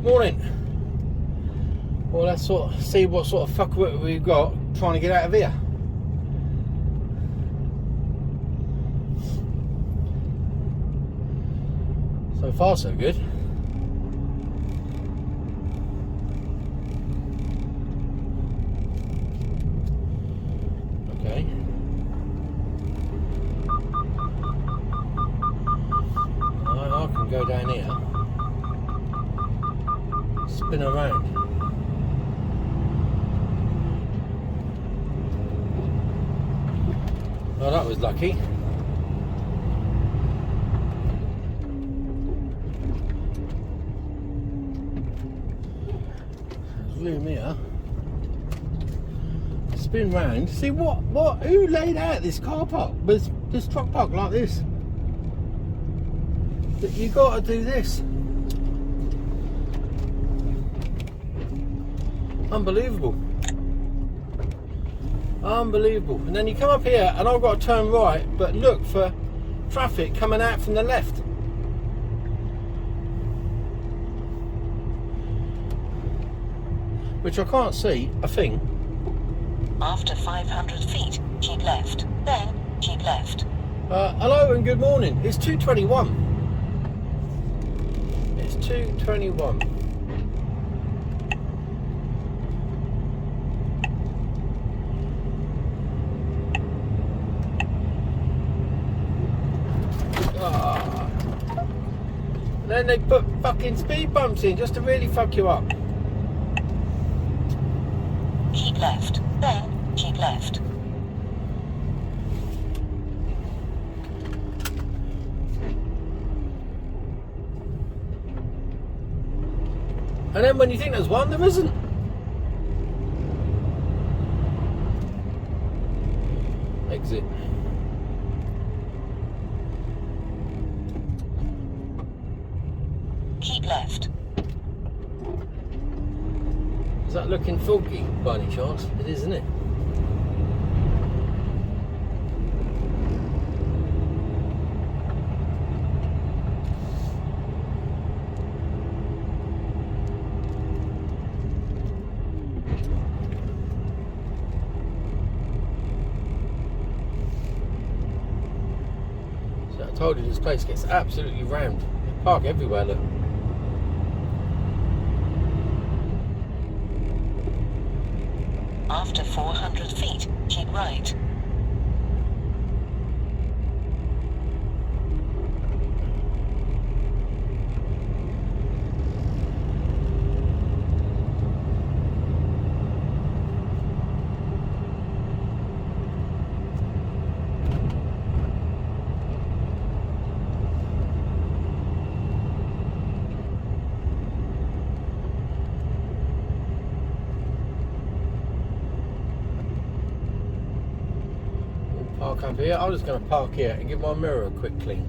Morning. Well, let's see what sort of fucker we've got trying to get out of here. So far, so good. Okay. I can go down here. Spin around. Oh, that was lucky. There's room here. Spin round. See what? Who laid out this car park? This truck park like this? That you got to do this. Unbelievable. Unbelievable. And then you come up here and I've got to turn right, but look for traffic coming out from the left. Which I can't see a thing. After 500 feet, keep left. Then, keep left. Hello and good morning. It's 2:21. It's 2:21. And then they put fucking speed bumps in just to really fuck you up. Keep left. Then, keep left. And then when you think there's one, there isn't. Exit. Keep left. Is that looking foggy by any chance? It is, isn't it? So I told you this place gets absolutely rammed. They park everywhere, look. After 400 feet, keep right. Park up here. I'm just going to park here and give my mirror a quick clean.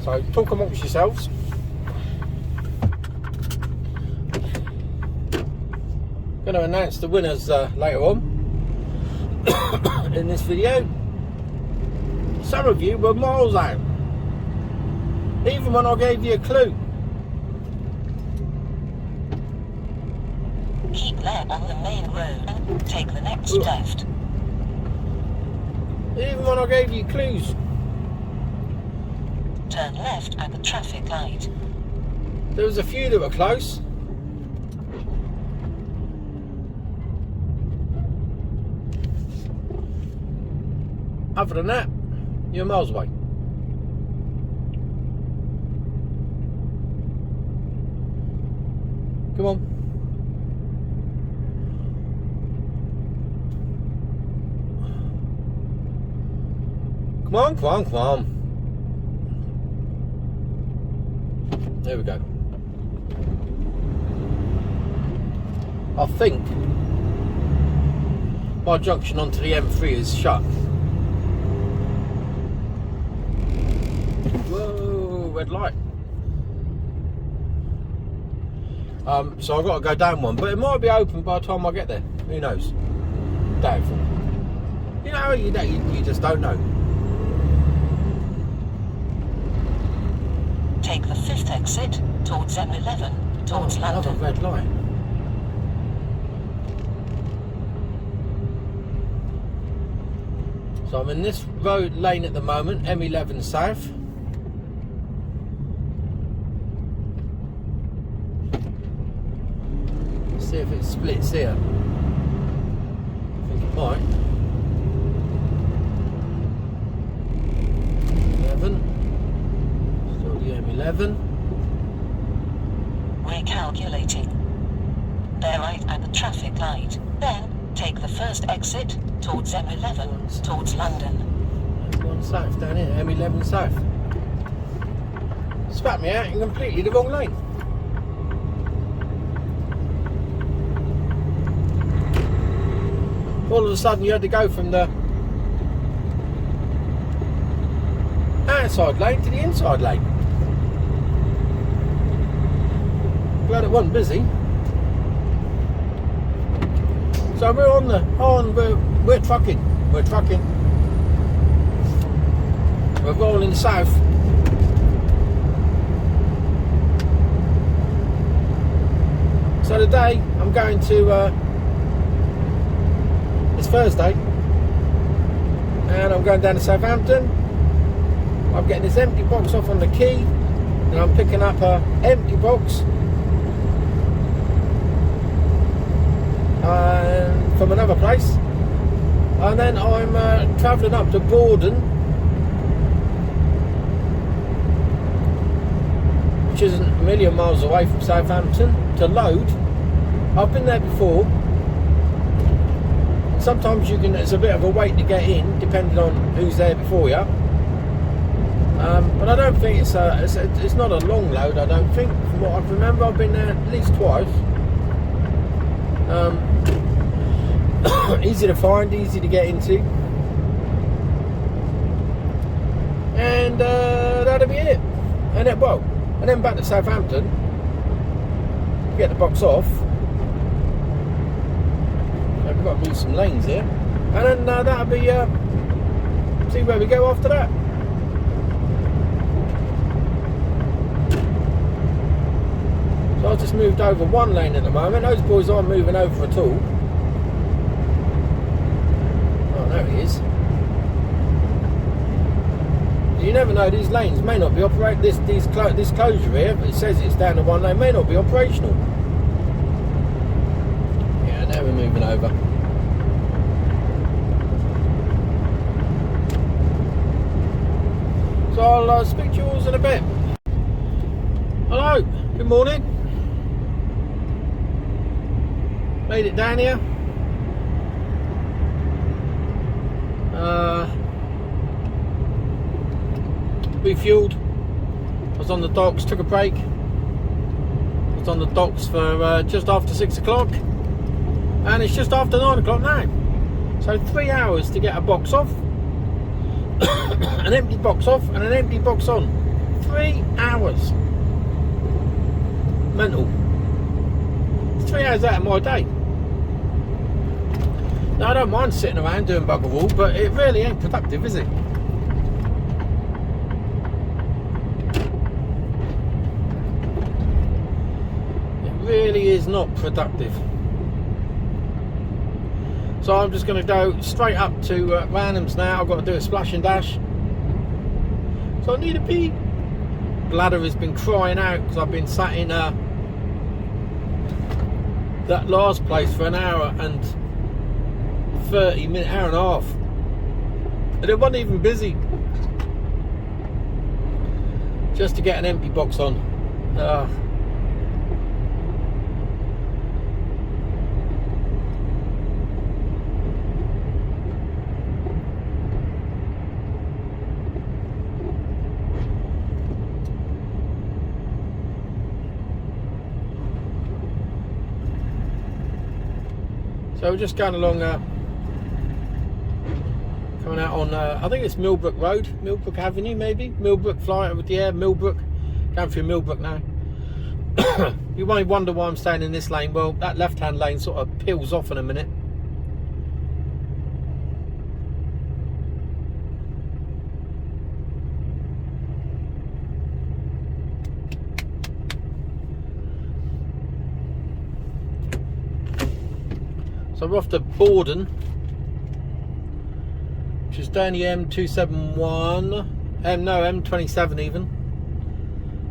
So talk amongst yourselves. Going to announce the winners later on in this video. Some of you were miles out, even when I gave you a clue. Keep left on the main road. Take the next left. Even when I gave you clues. Turn left at the traffic light. There was a few that were close. Other than that, you're miles away. Come on. Come on, come on, come on. There we go. I think my junction onto the M3 is shut. red light. So I've got to go down one, but it might be open by the time I get there. Who knows? Doubtful. You know, you just don't know. Take the 5th exit towards M11 towards Another London. red light. So I'm in this road lane at the moment, M11 South. Let's see if it splits here. I think it might. 11. Still the M11. Recalculating. Bear right at the traffic light. Then take the 1st exit towards M11 towards London. M1 South down here, M11 South. Spat me out in completely the wrong lane. All of a sudden you had to go from the outside lane to the inside lane. Glad it wasn't busy. So we're trucking. We're rolling south. So today I'm going to, it's Thursday, and I'm going down to Southampton. I'm getting this empty box off on the quay, and I'm picking up a empty box from another place, and then I'm travelling up to Borden, which isn't a million miles away from Southampton, to load. I've been there before. Sometimes it's a bit of a wait to get in, depending on who's there before you. But I don't think it's not a long load. I don't think, from what I can remember. I've been there at least twice. Easy to find, easy to get into, and that'll be it. And then back to Southampton, get the box off. We've got to move some lanes here, and then that'll be see where we go after that. So I've just moved over one lane at the moment. Those boys aren't moving over at all. Oh, there he is. You never know, these lanes may not be operating. This closure here, it says it's down to one lane, may not be operational. Yeah, now we're moving over. So I'll speak to you all in a bit. Hello, good morning. Made it down here. Refueled. I was on the docks, took a break. I was on the docks for just after 6 o'clock, and it's just after 9 o'clock now. So 3 hours to get a box off, an empty box off, and an empty box on. 3 hours. Mental. It's 3 hours out of my day. Now, I don't mind sitting around doing bugger all, but it really ain't productive, is it? It really is not productive. So I'm just going to go straight up to Ranham's now. I've got to do a splash and dash. So I need a pee. Bladder has been crying out because I've been sat in that last place for an hour and 30 minutes, hour and a half, and it wasn't even busy, just to get an empty box on. So we're just going along coming out on I think it's Millbrook Road, Millbrook Avenue maybe, Millbrook, Millbrook, Going through Millbrook now. You may wonder why I'm staying in this lane. Well, that left-hand lane sort of peels off in a minute. So we're off to Borden, which is down the M271, M27 even.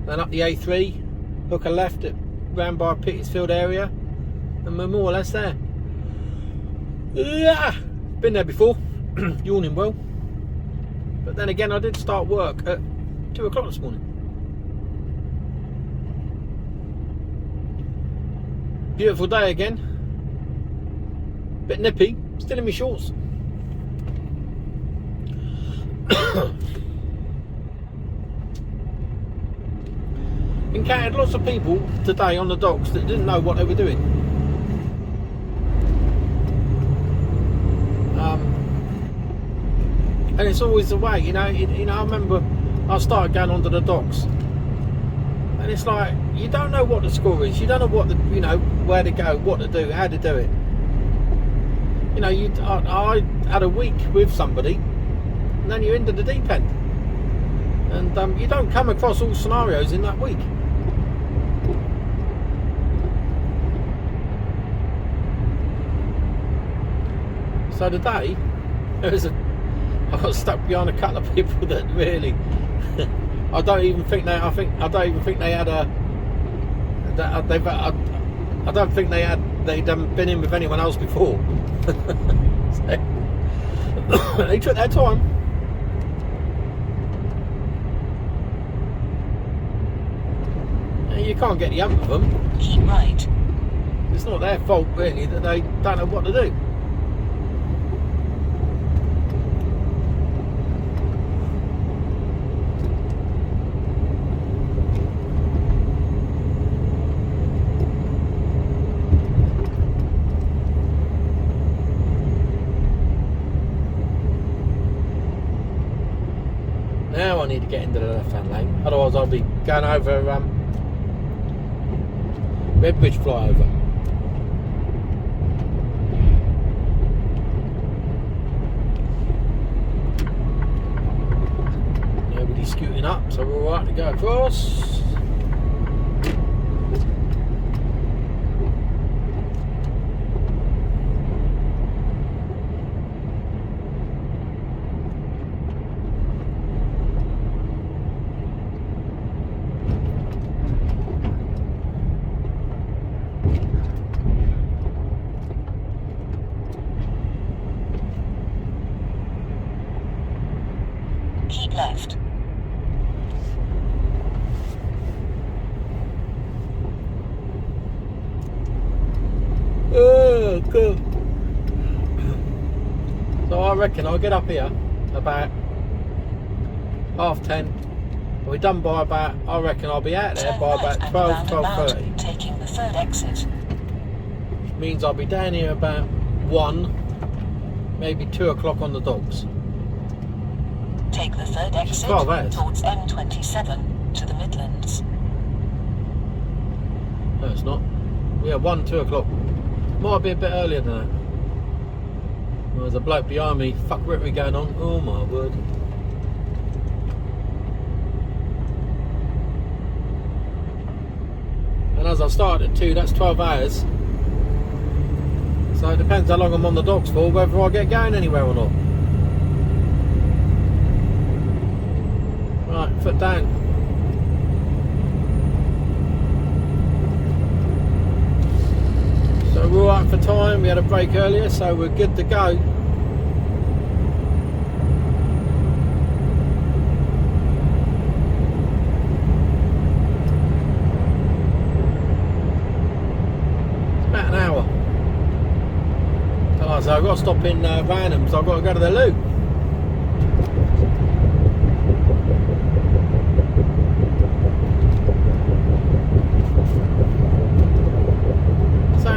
Then up the A3, hook a left at round by Petersfield area, and we're more or less there. Yeah, been there before, yawning well. But then again, I did start work at 2 o'clock this morning. Beautiful day again. Bit nippy, still in my shorts. Encountered lots of people today on the docks that didn't know what they were doing. And it's always the way, you know. I remember I started going onto the docks, and it's like you don't know what the score is. You don't know what where to go, what to do, how to do it. You know, I had a week with somebody, and then you're into the deep end, and you don't come across all scenarios in that week. So today, I got stuck behind a couple of people that really, I don't even think they had they'd been in with anyone else before. So, they took their time. You can't get the hump of them. Keep right. It's not their fault really that they don't know what to do. Now I need to get into the left-hand lane, otherwise I'll be going over Redbridge flyover. Nobody's scooting up, so we're alright to go across. Keep left. Oh, cool. So I reckon I'll get up here about 10:30. We're done by about, I reckon I'll be out there by about 12:30. Taking the third exit. Which means I'll be down here about 1, maybe 2 o'clock on the docks. Take the third exit 12 hours. towards M27 to the Midlands. No, it's not. We are 1, 2 o'clock. Might be a bit earlier than that. Well, there's a bloke behind me, fuckery going on. Oh my word. And as I started at 2, that's 12 hours. So it depends how long I'm on the docks for, whether I get going anywhere or not. Right, foot down. So we're alright for time, we had a break earlier, so we're good to go. It's about an hour. So I've got to stop in Ranhams, I've got to go to the loo.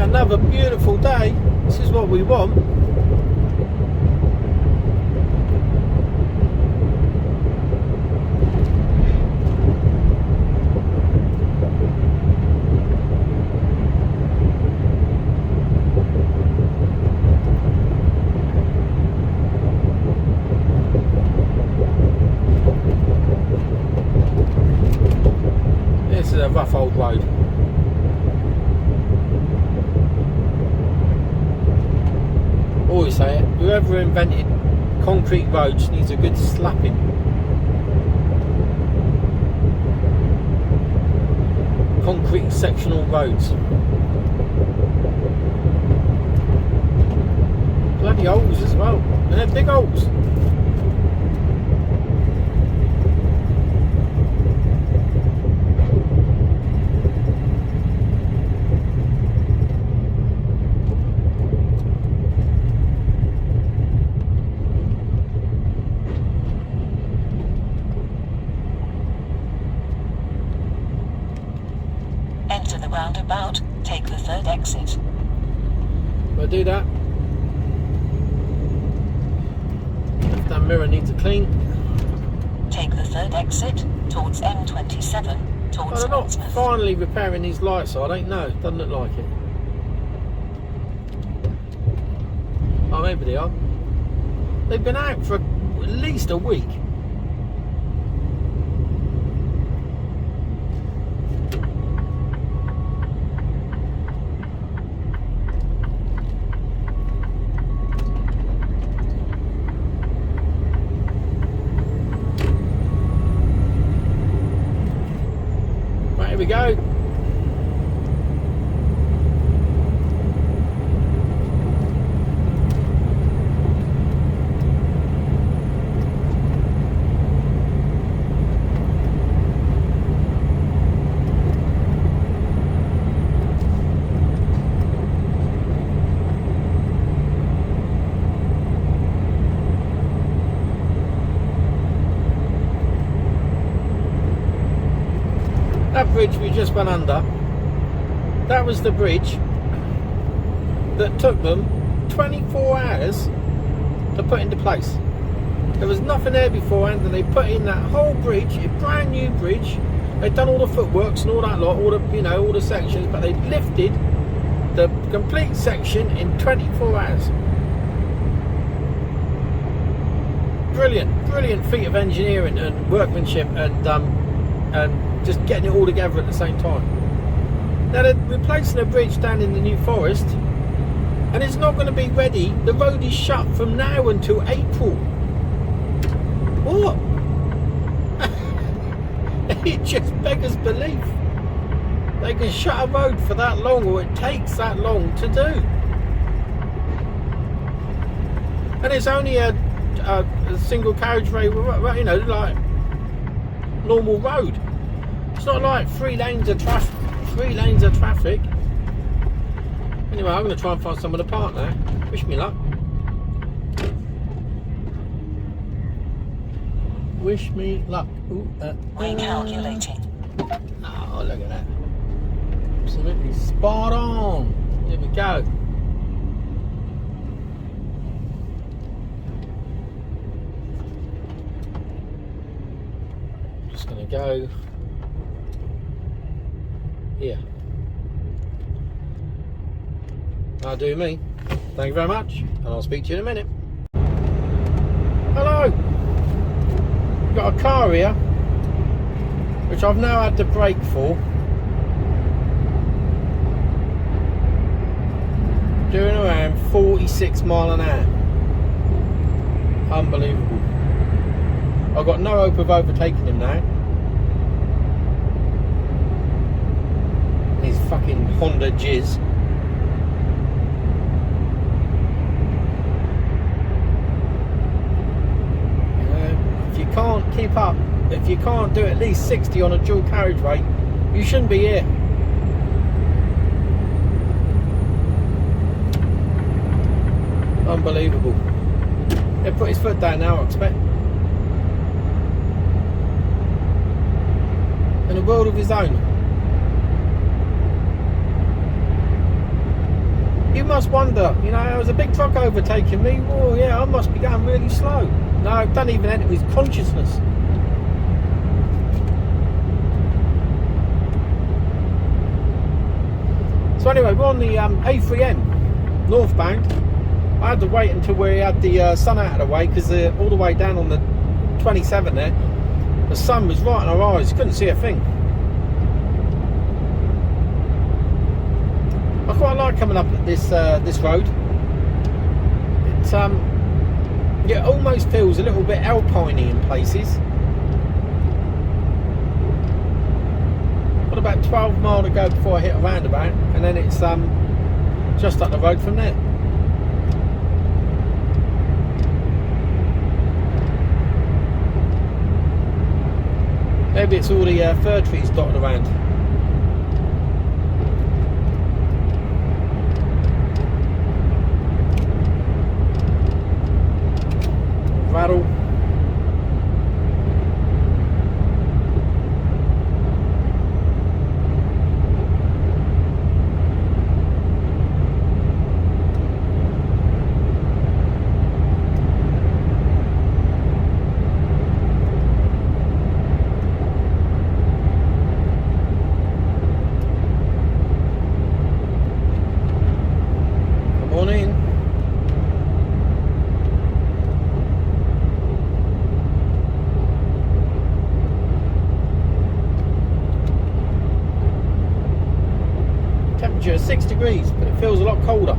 Another beautiful day. This is what we want. a rough old road. Always say it, whoever invented concrete roads needs a good slapping. Concrete sectional roads. Bloody holes as well, and they're big holes. Enter the roundabout, take the third exit. We'll do that. That mirror needs a clean. Take the third exit towards M27 towards They're not Portsmouth. finally repairing these lights, so I don't know. Doesn't look like it. Oh, maybe they are. They've been out for at least a week. Right, here we go. That bridge we just went under, that was the bridge that took them 24 hours to put into place. There was nothing there beforehand, and they put in that whole bridge, a brand new bridge. They'd done all the footworks and all that lot, all the, all the sections, but they lifted the complete section in 24 hours. Brilliant feat of engineering and workmanship, and just getting it all together at the same time. Now they're replacing a bridge down in the New Forest, and it's not going to be ready. The road is shut from now until April. What? It just beggars belief. They can shut a road for that long, or it takes that long to do. And it's only a single carriageway, like normal road. It's not like 3 lanes of traffic. Anyway, I'm going to try and find someone to park now. Wish me luck. Wish me luck. Ooh, Recalculating. Oh, look at that. Absolutely spot on. Here we go. Just going to go here. That'll do me. Thank you very much, and I'll speak to you in a minute. Hello. Got a car here, which I've now had to brake for. Doing around 46 mile an hour. Unbelievable. I've got no hope of overtaking him now. His fucking Honda jizz. If you can't keep up, if you can't do at least 60 on a dual carriageway, you shouldn't be here. Unbelievable. He'll put his foot down now, I expect. In a world of his own. You must wonder, there was a big truck overtaking me. Oh yeah, I must be going really slow. No, it doesn't even enter his consciousness. So anyway, we're on the A3M northbound. I had to wait until we had the sun out of the way, because all the way down on the 27 there, the sun was right in our eyes. Couldn't see a thing. like coming up at this road. It almost feels a little bit alpiney in places. Got about 12 mile to go before I hit a roundabout, and then it's just up the road from there. Maybe it's all the fir trees dotted around. Rattle. Temperature is 6 degrees, but it feels a lot colder.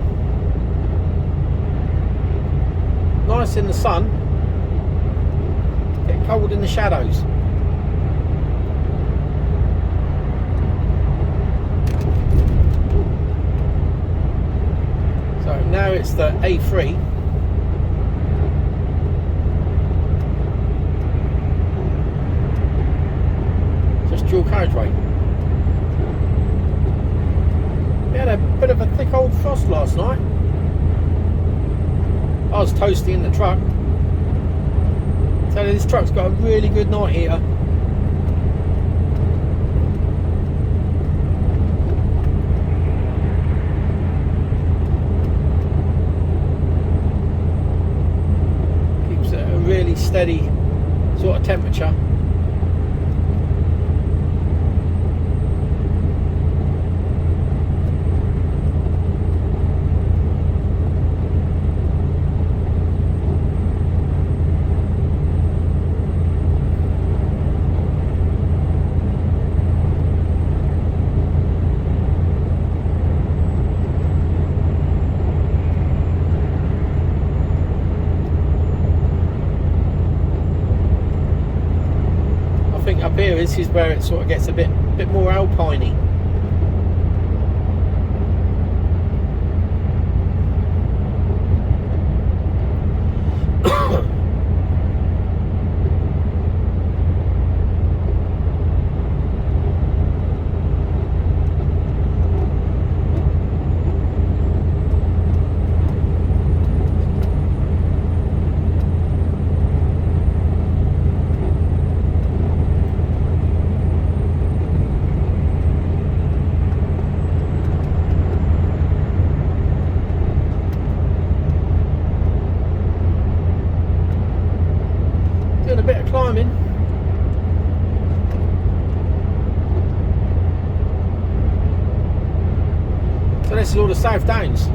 Nice in the sun, get cold in the shadows. So now it's the A3. Just dual carriageway. We had a bit of a thick old frost last night. I was toasty in the truck. So this truck's got a really good night heater. Keeps it a really steady sort of temperature. Up here, this is where it sort of gets a bit more alpiney. Doing a bit of climbing. So this is all the South Downs.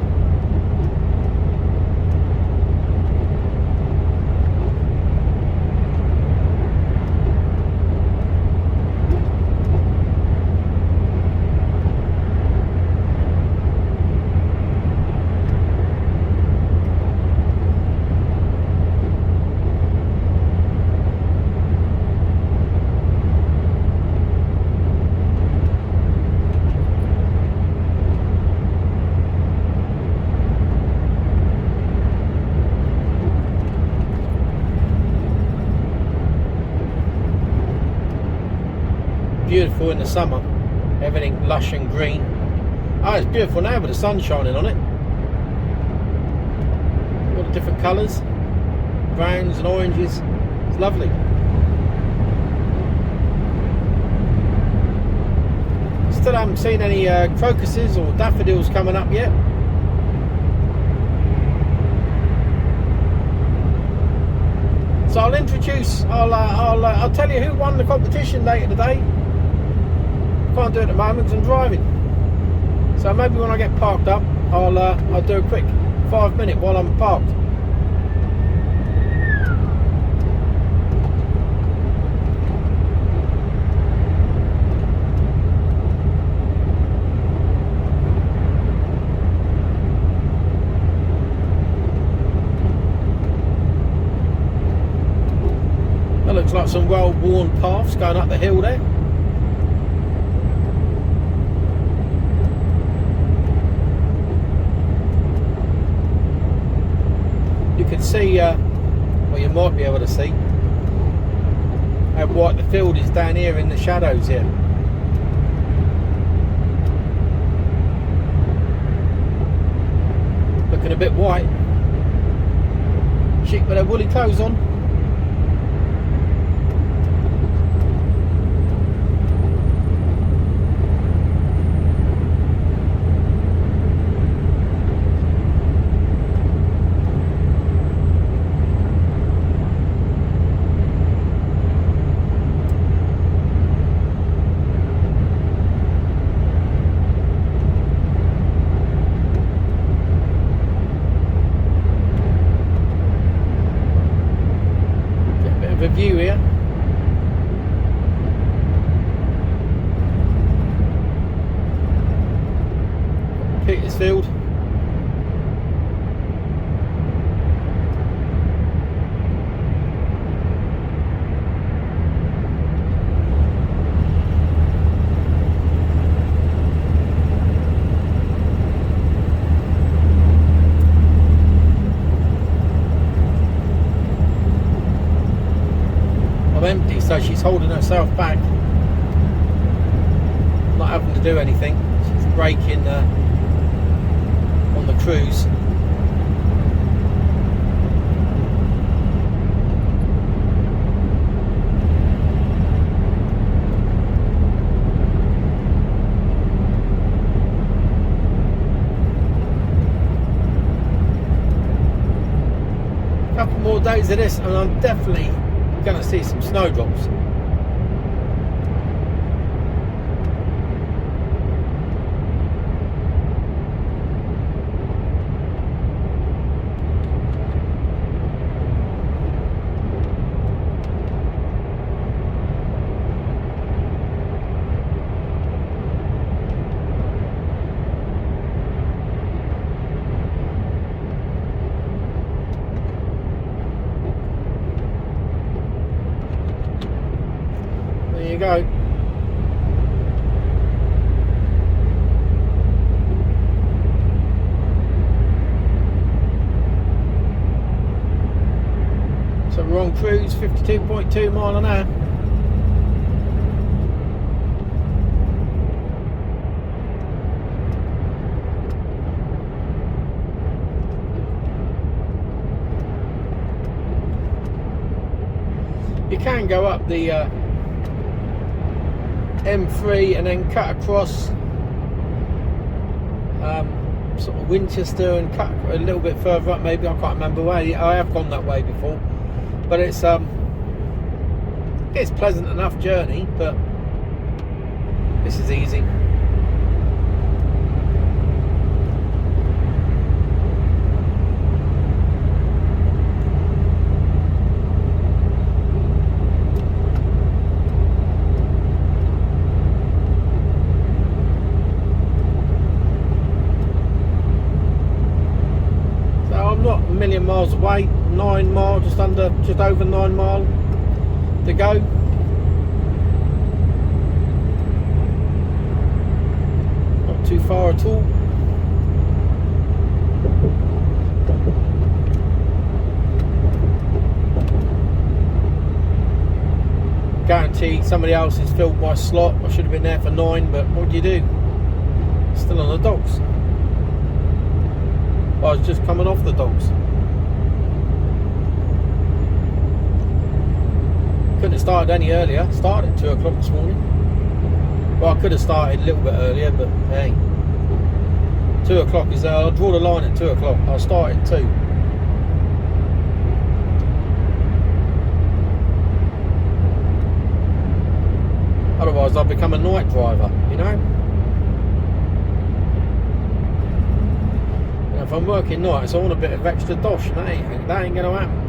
Beautiful in the summer, everything lush and green. Oh, it's beautiful now with the sun shining on it. All the different colours, browns and oranges. It's lovely. Still haven't seen any crocuses or daffodils coming up yet. So I'll introduce. I'll tell you who won the competition later today. Can't do it at the moment because I'm driving. So maybe when I get parked up, I'll do a quick 5 minute while I'm parked. some well-worn paths going up the hill there. You can see, well, you might be able to see how white the field is down here in the shadows here. Looking a bit white. Sheep with their woolly clothes on. A view here. Petersfield. Empty, so she's holding herself back, not having to do anything. She's braking on the cruise. A couple more days of this and I'm definitely going to see some snowdrops. There you go. So we're on cruise, 52.2 mile an hour. You can go up the M3 and then cut across sort of Winchester and cut a little bit further up, maybe. I can't remember where. I have gone that way before, but it's pleasant enough journey, but this is easy. Not a million miles away, 9 mile, just over 9 mile to go. Not too far at all. Guarantee somebody else has filled my slot. I should have been there for 9, but what do you do? Still on the docks. I was just coming off the docks. Couldn't have started any earlier. Started at 2 o'clock this morning. Well, I could have started a little bit earlier, but hey, 2 o'clock is there. I'll draw the line at 2 o'clock. I'll start at 2. Otherwise, I'll become a night driver, you know. If I'm working nights, I want a bit of extra dosh, and that ain't going to happen.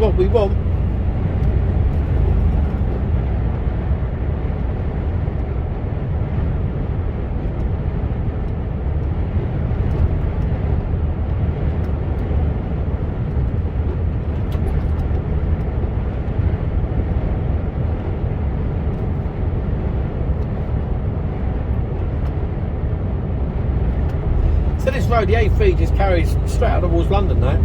what we want. So this road, the A3, just carries straight out towards London now.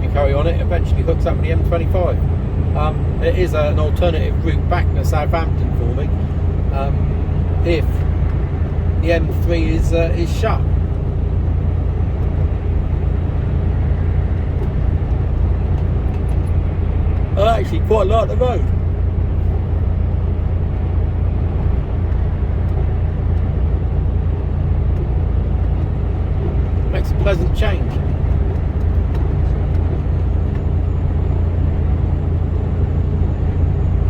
You carry on it, eventually hooks up with the M25. It is an alternative route back to Southampton for me, if the M3 is shut. I actually quite like the road. Makes a pleasant change.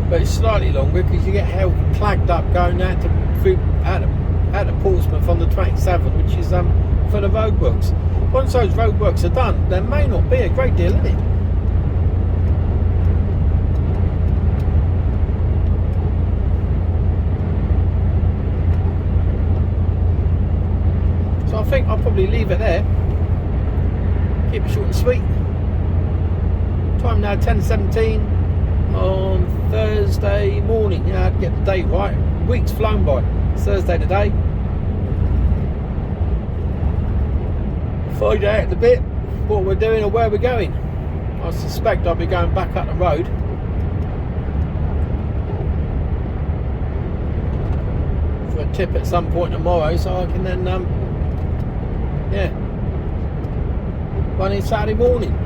But it's slightly longer because you get held clagged up going out to Portsmouth on the 27th, which is for the roadworks. Once those roadworks are done, there may not be a great deal in it. So I think I'll probably leave it there. Keep it short and sweet. Time now 10:17 on Thursday morning. Yeah, I'd get the date right. Week's flown by. It's Thursday today. Find out in a bit what we're doing or where we're going. I suspect I'll be going back up the road. For a tip at some point tomorrow, so I can then run in Saturday morning.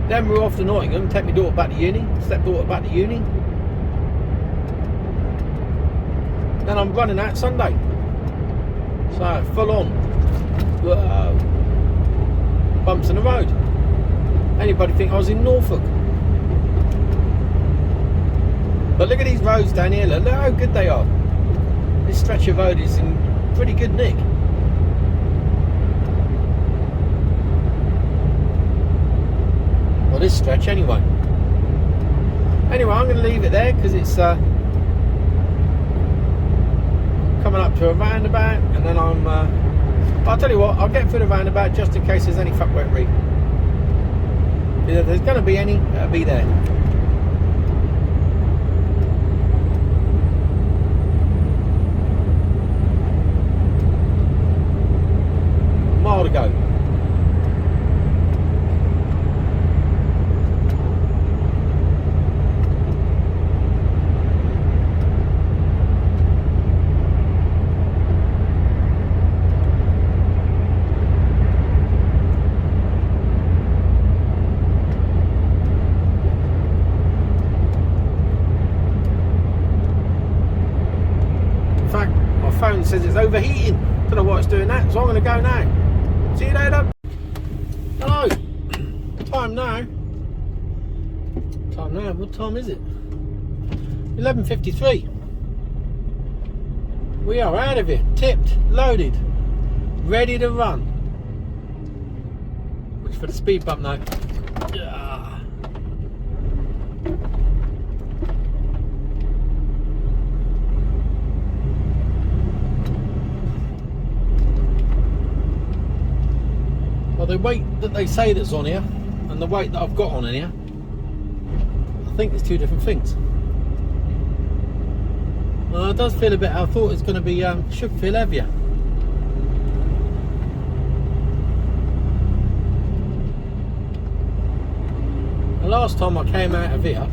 Then we're off to Nottingham, take my daughter back to uni, stepdaughter back to uni. Then I'm running out Sunday. So full on. Whoa. Bumps in the road. Anybody think I was in Norfolk? But look at these roads down here, look how good they are. This stretch of road is in pretty good nick. Well, this stretch anyway. Anyway, I'm going to leave it there because it's coming up to a roundabout, and then I'll tell you what, I'll get through the roundabout just in case there's any fuck wet reef. If there's going to be any, it'll be there. A mile to go. Phone says it's overheating. Don't know why it's doing that, so I'm going to go now. See you later. Hello. Time now. What time is it? 11:53. We are out of here. Tipped, loaded, ready to run. Watch for the speed bump now. Well, the weight that they say that's on here and the weight that I've got on here, I think it's two different things. It does feel a bit, I thought it's going to be, should feel heavier. The last time I came out of here,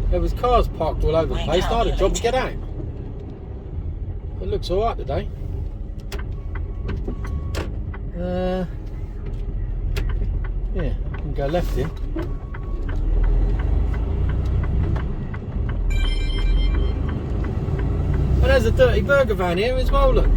there was cars parked all over the place. I had a job to get out. It looks alright today. Yeah, I can go left here. And there's a dirty burger van here as well, look.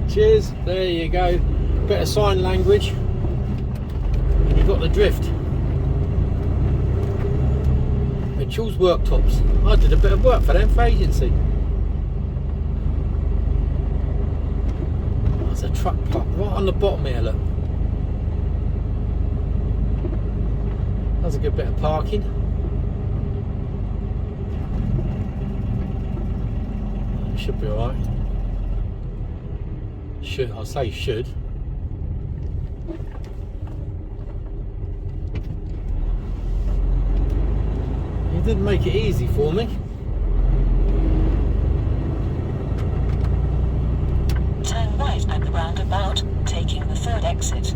Cheers. There you go. Bit of sign language. And you got the drift. Mitchell's Worktops. I did a bit of work for them for agency. There's a truck parked right on the bottom here, look. That's a good bit of parking. Should be alright. Should, I'll say should. He didn't make it easy for me. Turn right at the roundabout, taking the third exit.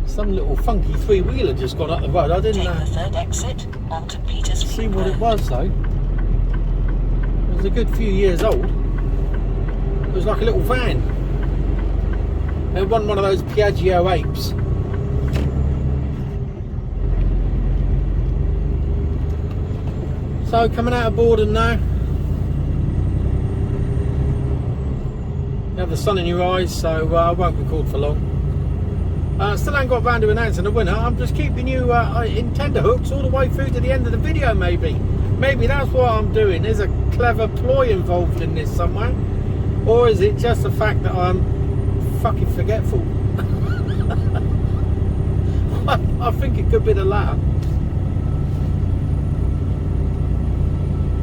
Some little funky three-wheeler just got up the road. I didn't Take the third exit onto Petersfield see what it Road. was though. It was a good few years old. It was like a little van. It wasn't one of those Piaggio apes. So coming out of Borden now. You have the sun in your eyes, so I won't record for long. Still ain't got round to announcing the winner. I'm just keeping you in tenterhooks all the way through to the end of the video, maybe. Maybe that's what I'm doing. There's a clever ploy involved in this somewhere. Or is it just the fact that I'm fucking forgetful? I think it could be the latter.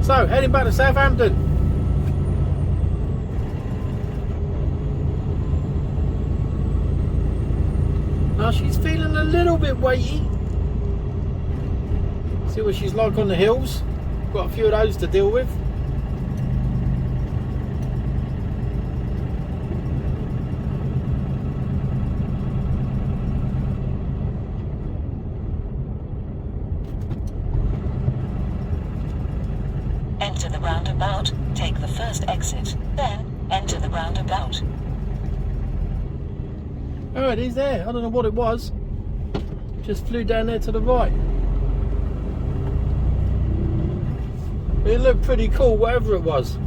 So, heading back to Southampton. Now she's feeling a little bit weighty. See what she's like on the hills. Got a few of those to deal with. Enter the roundabout, take the first exit, then enter the roundabout. Oh, it is there. I don't know what it was. Just flew down there to the right. It looked pretty cool, whatever it was.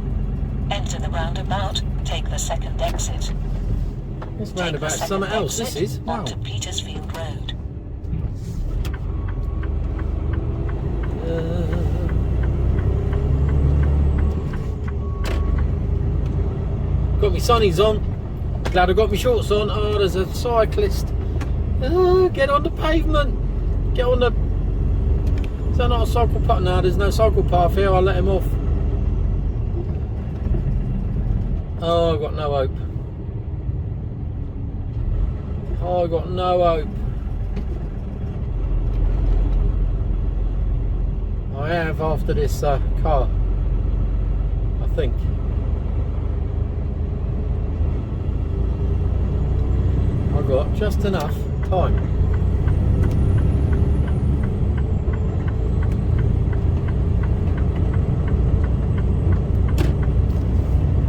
Enter the roundabout, take the second exit. This roundabout is something else, this is. Wow. Onto Petersfield Road. Got my sunnies on. Glad I got my shorts on. Oh, there's a cyclist. Get on the pavement. Get on the... Is that not a cycle path? No, there's no cycle path here. I'll let him off. Oh, I've got no hope. Oh, I've got no hope. I have after this car. I think. I've got just enough time.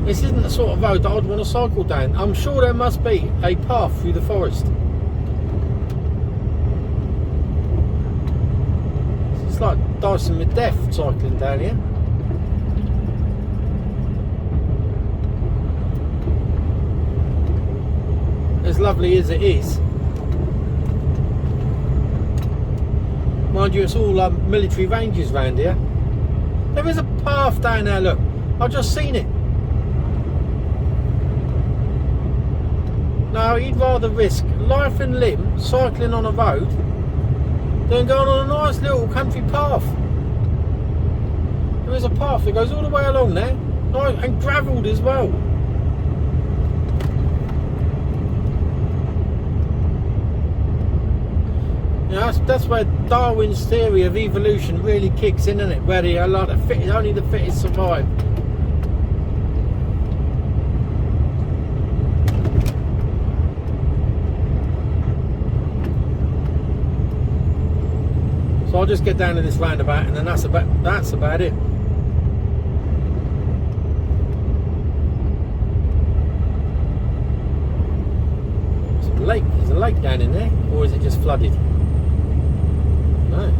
This isn't the sort of road that I'd want to cycle down. I'm sure there must be a path through the forest. It's like dicing with death cycling down here. As lovely as it is, mind you, it's all military ranges round here. There is a path down there, look, I've just seen it. No, he'd rather risk life and limb cycling on a road than going on a nice little country path. There is a path that goes all the way along there, and gravelled as well. Yeah, that's where Darwin's theory of evolution really kicks in, isn't it? Where only the fittest survive. So I'll just get down to this roundabout, and then that's about it. There's a lake down in there, or is it just flooded? No.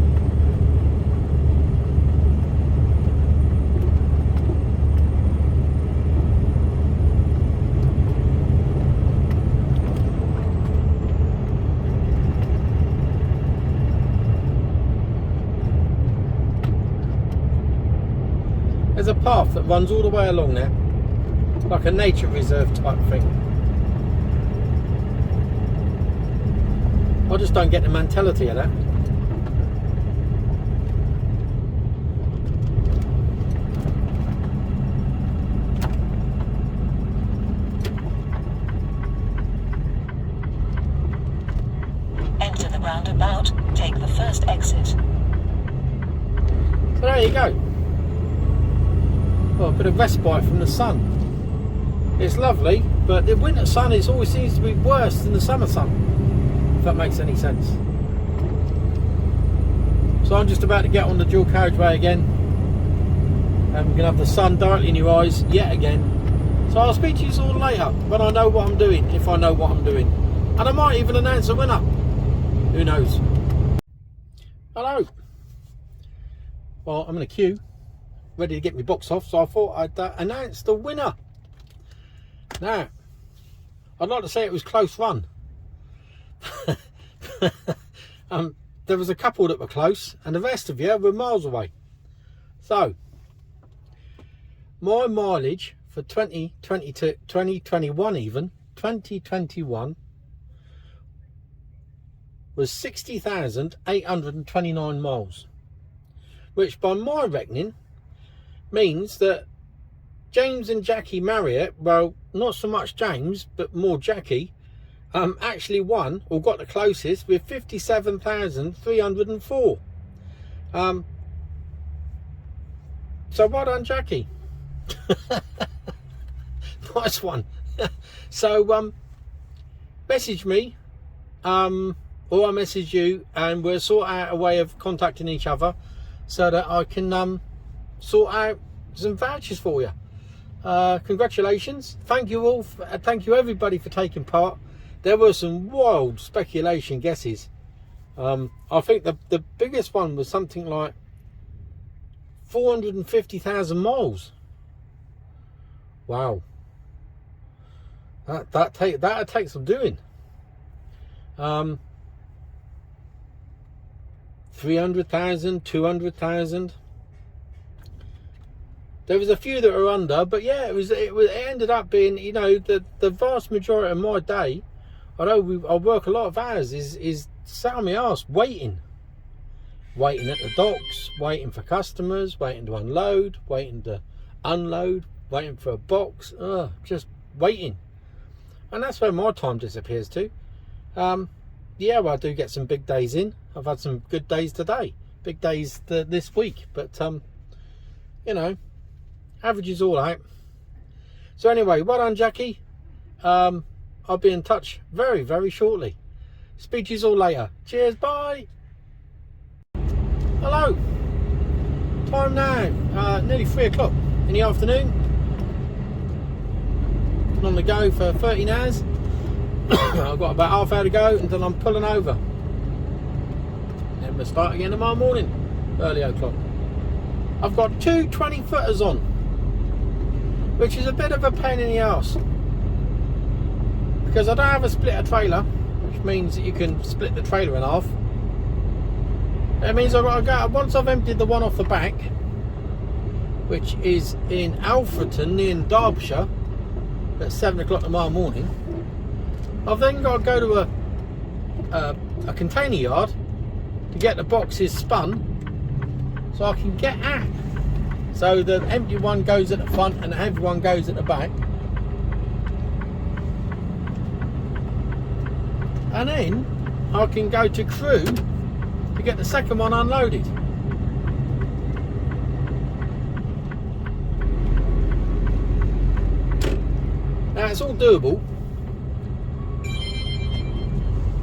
There's a path that runs all the way along there, like a nature reserve type thing. I just don't get the mentality of that. Enter the roundabout, take the first exit. So there you go. Well, a bit of respite from the sun. It's lovely, but the winter sun always seems to be worse than the summer sun, if that makes any sense. So I'm just about to get on the dual carriageway again, and we're going to have the sun directly in your eyes yet again. So I'll speak to you all later when I know what I'm doing, if I know what I'm doing, and I might even announce a winner. Who knows? Hello. Well, I'm in a queue, ready to get my box off, so I thought I'd announce the winner. Now, I'd like to say it was close run. There was a couple that were close, and the rest of you were miles away. So, my mileage for 2022, 2021 even, 2021, was 60,829 miles. Which by my reckoning means that James and Jackie Marriott, well, not so much James, but more Jackie, actually won, or got the closest, with 57,304. So well done, Jackie. Nice one. So message me, or I'll message you, and we'll sort out a way of contacting each other so that I can sort out some vouchers for you. Congratulations. Thank you all. Thank you everybody for taking part. There were some wild speculation guesses. I think the biggest one was something like 450,000 miles. Wow. That'd take some doing. 300,000, 200,000. There was a few that were under, but yeah, it ended up being, you know, the vast majority of my day, although I work a lot of hours, is sat on my arse waiting at the docks, waiting for customers, waiting to unload, waiting to unload, waiting for a box, just waiting. And that's where my time disappears to. Yeah, well, I do get some big days in. I've had some good days today, big days this week, but you know, averages all out. So anyway, well done, Jackie. I'll be in touch very, very shortly. Speak to you all later. Cheers, bye. Hello. Time now, nearly 3 o'clock in the afternoon. Been on the go for 13 hours. I've got about half hour to go until I'm pulling over. Then we'll start again tomorrow morning, early o'clock. I've got 2 20-footers on, which is a bit of a pain in the arse, because I don't have a splitter trailer, which means that you can split the trailer in half. That means I've got to go, once I've emptied the one off the back, which is in Alfreton in Derbyshire at 7 o'clock tomorrow morning, I've then got to go to a container yard to get the boxes spun so I can get out. So the empty one goes at the front and the heavy one goes at the back. And then I can go to Crewe to get the second one unloaded. Now it's all doable,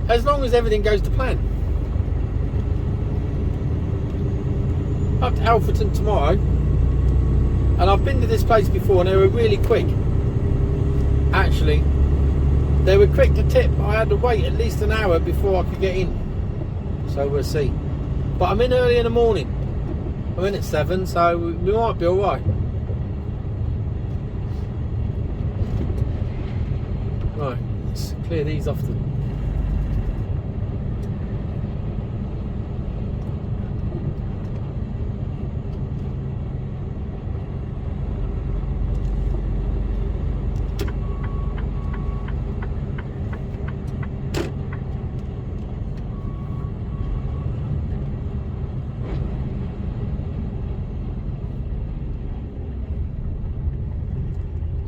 as long as everything goes to plan. Up to Alfreton tomorrow, and I've been to this place before and they were really quick. Actually, they were quick to tip. I had to wait at least an hour before I could get in, so we'll see. But I'm in early in the morning. I'm in at 7, so we might be alright. Right, let's clear these off the...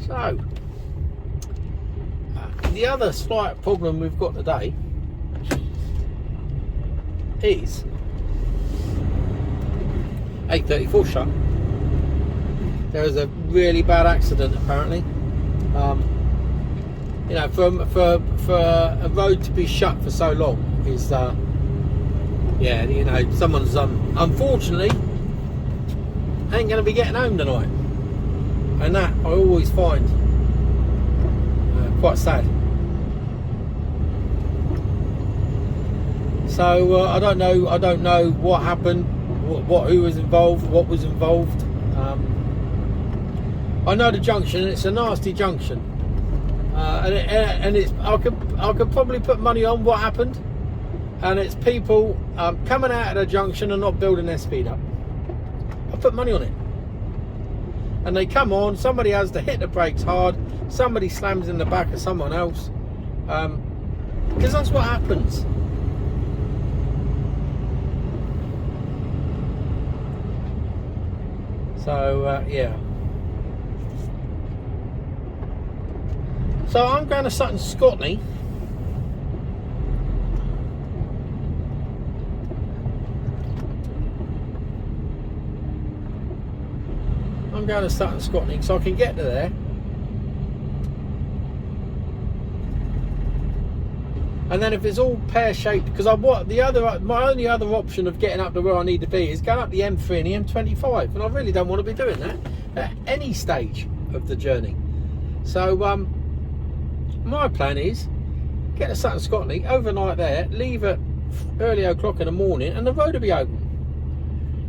So, the other slight problem we've got today is 834 shut. There is a really bad accident apparently. You know, for a road to be shut for so long is, yeah, you know, someone's unfortunately ain't going to be getting home tonight, and that I always find quite sad. So I don't know what happened, who was involved, what was involved. I know the junction, it's a nasty junction, and it's I could probably put money on what happened, and it's people coming out of the junction and not building their speed up. I put money on it, and they come on. Somebody has to hit the brakes hard. Somebody slams in the back of someone else, because that's what happens. So yeah. So I'm going to Sutton Scotney. I'm going to Sutton Scotney so I can get to there. And then if it's all pear-shaped, because my only other option of getting up to where I need to be is going up the M3 and the M25, and I really don't want to be doing that at any stage of the journey. So my plan is get to Sutton Scotney, overnight there, leave at early o'clock in the morning, and the road will be open.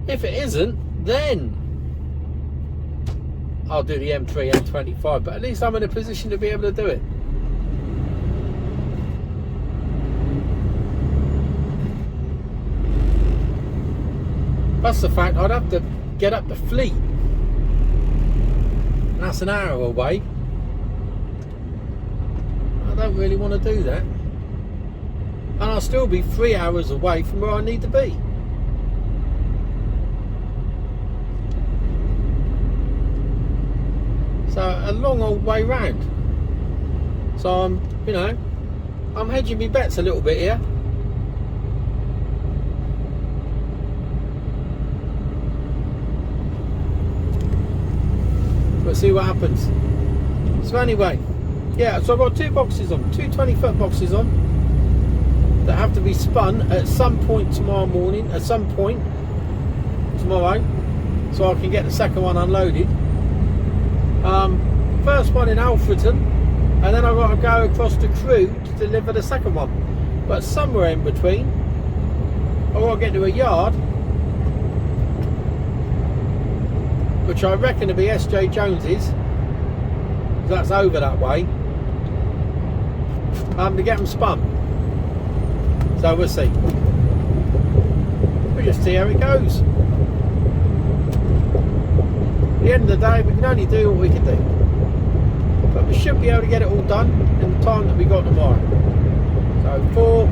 If it isn't, then I'll do the M3, M25, but at least I'm in a position to be able to do it. Plus the fact I'd have to get up to Fleet, and that's an hour away. I don't really want to do that, and I'll still be 3 hours away from where I need to be. So a long old way round. So I'm hedging my bets a little bit here. We'll see what happens. So anyway, yeah, so I've got two 20-foot boxes on that have to be spun at some point tomorrow, so I can get the second one unloaded. First one in Alfreton, and then I've got to go across to Crewe to deliver the second one. But somewhere in between, I've got to get to a yard, which I reckon to be SJ Jones's, because that's over that way, to get them spun. So we'll see. We'll just see how it goes. At the end of the day, we can only do what we can do, but we should be able to get it all done in the time that we got tomorrow. So 4,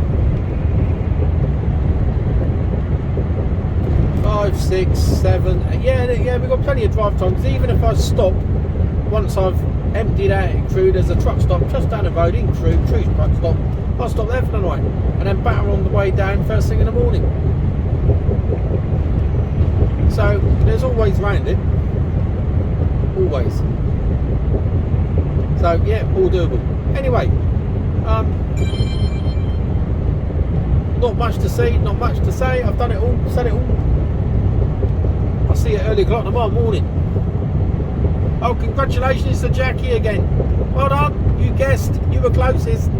5, 6, 7. Yeah, we've got plenty of drive time, because even if I stop once I've emptied out in Crewe, there's a truck stop just down the road in Crewe's truck stop. I'll stop there for the night and then batter on the way down first thing in the morning. So there's always round it. Always. So yeah, all doable. Anyway, not much to see, not much to say. I've done it all, said it all. I'll see you at early o'clock tomorrow morning. Oh, congratulations to Jackie again. Well done, you guessed, you were closest.